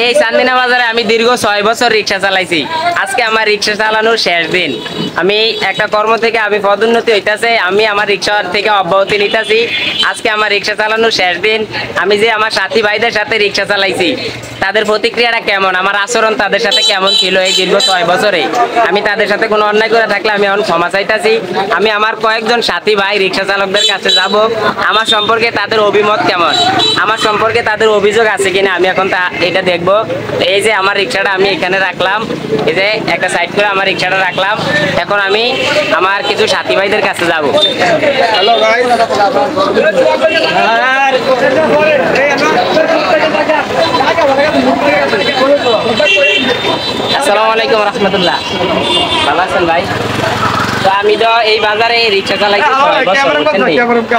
এই চান্দিনা বাজারে আমি দীর্ঘ 6 বছর রিক্সা চালাইছি। আজকে আমার রিক্সা চালানোর শেষ দিন। আমি একটা কর্ম থেকে আমি পদোন্নতি হইতাছে, আমি আমার রিক্সা থেকে অব্যাহতি নিতেছি। আজকে আমার রিক্সা চালানোর শেষ দিন। আমি যে আমার সাথী ভাইদের সাথে রিক্সা চালাইছি, তাদের প্রতিক্রিয়াটা কেমন, আমার আচরণ তাদের সাথে কেমন ছিল এই দীর্ঘ 6 বছরে, আমি তাদের সাথে কোনো অন্যায় করে থাকলে আমি এখন ক্ষমা চাইতাছি। আমি আমার কয়েকজন সাথী ভাই রিক্সা চালকদের কাছে যাব, আমার সম্পর্কে তাদের অভিমত কেমন, আমার সম্পর্কে তাদের অভিযোগ আছে কিনা আমি এখন এটা দেখবো। এই যে আমার রিক্সাটা আমি এখানে রাখলাম, এই যে একটা সাইড করে আমার রিক্সাটা রাখলাম। এখন আমি আমার কিছু সাথী ভাইদের কাছে যাব। হ্যালো গাইস, আসসালামু আলাইকুম রহমতুল্লাহ। ভালো আছেন ভাই? তো আমি তো এই বাজারে রিক্সা চালাইছি 6 বছর।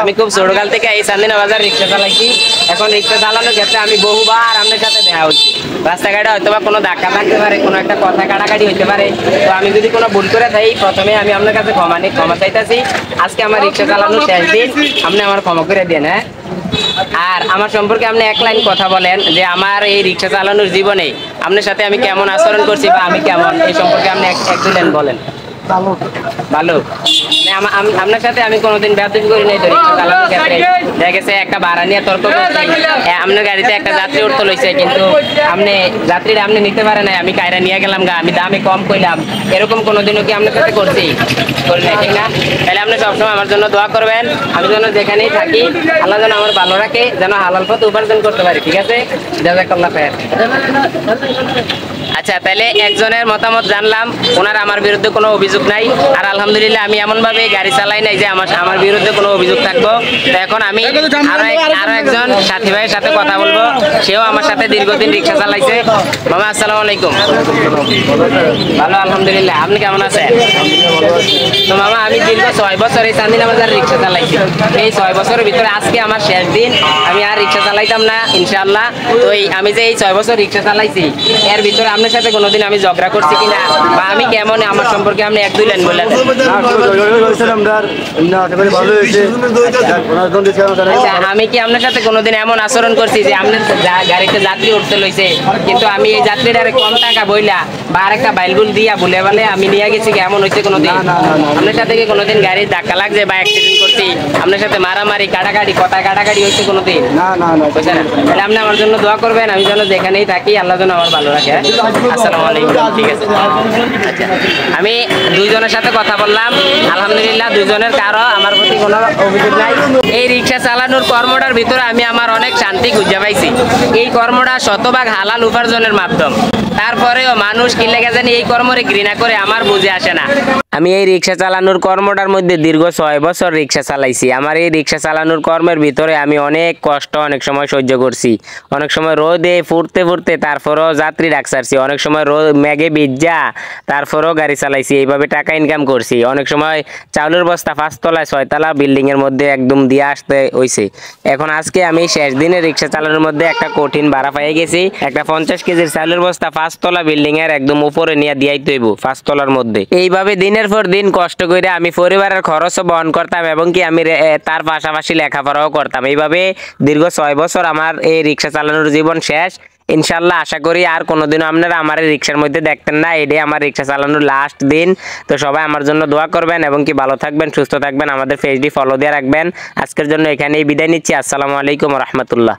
আমি খুব ছোটকাল থেকে এই চান্দিনা বাজার রিক্সা চালাইছি। এখন রিক্সা চালানোর ক্ষেত্রে আমি বহুবার আপনার সাথে দেখা হচ্ছে। রাস্তাঘাটে হয়তো বা কোনো ধাক্কা থাকতে পারে, কোনো একটা কথা কাটাকাটি হইতে পারে। তো আমি যদি কোনো ভুল করে থাকি, প্রথমে আমি আপনার কাছে ক্ষমা চাইতেছি। আজকে আমার রিক্সা চালানোর শেষ দিন, আপনি আমার ক্ষমা করে দেন। হ্যাঁ, আর আমার সম্পর্কে আপনি এক লাইন কথা বলেন যে আমার এই রিক্সা চালানোর জীবনে আপনার সাথে আমি কেমন আচরণ করছি বা আমি কেমন, এই সম্পর্কে আপনি এক দুই লাইন বলেন। ভালো। আপনার সাথে আমি কোনোদিন বেয়াদবি করি নাই। দেখা গেছে একটা ভাড়া নিয়ে তর্ক করছি, আপনার গাড়িতে একটা যাত্রী উঠতে লইছে, কিন্তু যাত্রীরা আপনি নিতে পারে নাই, আমি কায়রা নিয়ে গেলাম গা, আমি দামে কম কইলাম, এরকম কোনোদিনও কি আপনার সাথে করছি? করি নাই, ঠিক না? তাহলে আপনি সবসময় আমার জন্য দোয়া করবেন। আমি যেন যেখানেই থাকি আল্লাহ যেন আমার ভালো রাখে, যেন হালাল পথে উপার্জন করতে পারি, ঠিক আছে? জাযাকাল্লাহ খায়ের। আচ্ছা, তাহলে একজনের মতামত জানলাম, ওনার আমার বিরুদ্ধে কোনো অভিযোগ নাই। আর আলহামদুলিল্লাহ আমি এমনভাবে গাড়ি চালাই নাই যে আমার বিরুদ্ধে কোনো অভিযোগ থাকবো। তো এখন আমি আরো একজন সাথী ভাইয়ের সাথে কথা বলবো, সেও আমার সাথে দীর্ঘদিন রিক্সা চালাইছে। মামা আসসালামু আলাইকুম। ভালো আলহামদুলিল্লাহ, আপনি কেমন আছেন? তো মামা, আমি দীর্ঘ 6 বছর এই চান্দিনা বাজার রিক্সা চালাইছি। এই 6 বছরের ভিতরে আজকে আমার শেষ দিন। আমি আর রিক্সা চালাইতাম না ইনশাআল্লাহ। তো আমি যে এই 6 বছর রিক্সা চালাইছি, এর ভিতরে আপনার সাথে কোনোদিন আমি ঝগড়া করছি কিনা বা আমি কেমন, আমার সম্পর্কে আপনি এক দুই লাইন বললেন। আমি কি আপনার সাথে কোনোদিন এমন আচরণ করছি যে আপনার গাড়িতে যাত্রী উঠতে লইছে, কিন্তু আমি এই যাত্রীটারে কম টাকা বইলা বা আরেকটা বাইলবুল দিয়া বলে বলে আমি নিয়ে গেছি, কেমন হয়েছে কোনোদিন? আপনার সাথে কি কোনোদিন গাড়ির ধাক্কা লাগছে বা অ্যাক্সিডেন্ট করছি, আপনার সাথে মারামারি কাটাকাটি কথা কাটাকাটি হয়েছে কোনোদিন? তাহলে আপনি আমার জন্য দোয়া করবেন, আমি যেন যেখানেই থাকি আল্লাহ যেন আমার ভালো রাখে। আসসালামু আলাইকুম। ঠিক আছে, আচ্ছা, আমি দুইজনের সাথে কথা বললাম, আলহামদুলিল্লাহ দুইজনের কারো আমার প্রতি কোনো অভিযোগ নাই। এই রিক্সা চালানোর কর্মটার ভিতরে আমি আমার অনেক শান্তি খুঁজে পাইছি। এই কর্মটা শতভাগ হালাল উপার্জনের মাধ্যম। তারপরেও মানুষ কি লেগে জানি এই কর্মরে ঘৃণা করে, আমার বুঝে আসে না। আমি এই রিক্সা চালানোর কর্মটার মধ্যে দীর্ঘ 6 বছর রিক্সা চালাইছি। আমার এই রিক্সা চালানোর কর্মের ভিতরে আমি অনেক কষ্ট অনেক সময় সহ্য করছি, অনেক সময় রোদে ফুরতে ফুরতে তারপরেও যাত্রী ডাক ছাড়ছি, অনেক সময় মেঘে ভিজা তারপরেও গাড়ি চালাইছি, এইভাবে টাকা ইনকাম করছি। অনেক সময় চাউলের বস্তা 5 তলায় 6 তলা বিল্ডিং এর মধ্যে একদম দিয়ে আসতে হইছে। এখন আজকে আমি শেষ দিনে রিক্সা চালানোর মধ্যে একটা কঠিন ভাড়া পেয়ে গেছি। একটা 50 কেজির চাউলের বস্তা 5 তলা বিল্ডিং এর একদম উপরে নিয়ে দিয়াইতে হইব 5 তলার মধ্যে। এইভাবে দিনের পর দিন কষ্ট করে আমি পরিবারের খরচও বহন করতাম এবং কি আমি তার পাশাপাশি লেখাপড়াও করতাম। এইভাবে দীর্ঘ 6 বছর আমার এই রিক্সা চালানোর জীবন শেষ। ইনশাল্লাহ আশা করি আর কোনোদিনও আপনারা আমার রিক্সার মধ্যে দেখতেন না। এটাই আমার রিক্সা চালানোর লাস্ট দিন। তো সবাই আমার জন্য দোয়া করবেন এবং কি ভালো থাকবেন, সুস্থ থাকবেন, আমাদের পেজটি ফলো দিয়ে রাখবেন। আজকের জন্য এখানেই বিদায় নিচ্ছি। আসসালামু আলাইকুম রহমতুল্লাহ।